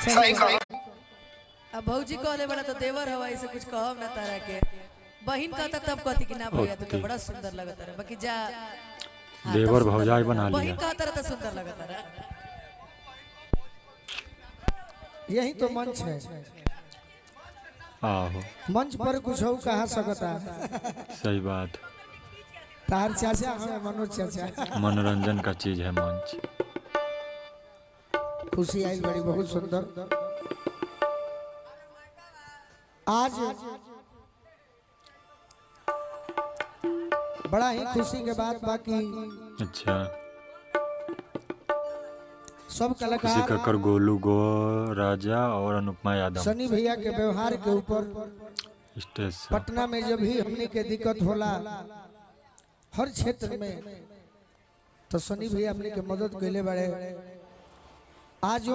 सही कहो। अब भौजी कहले बड़ा तो देवर हवा इसे कुछ कहब ना तारा के। बहिन कहता तब कहती कि ना भैया तू तो बड़ा सुंदर लगता है बाकी जा देवर भौजाई बना लिया। बहिन कहता तो सुंदर लगता है। यही तो मंच है। आहो मंच पर कुछ हो कहा सकता। सही बात। तार चाचा हमें मनोज चाचा। मनोरंजन का चीज है मंच। खुशी आई बड़ी बहुत सुंदर। आज बड़ा ही खुशी के बात बाकी अच्छा सब किसी कलाकार का कर गोलू गो राजा और अनुपमा यादव सनी भैया के व्यवहार के ऊपर स्टेज से पटना में जब भी हमने के दिक्कत होला हर क्षेत्र में तो सनी भैया हमने के मदद कैले बड़े आज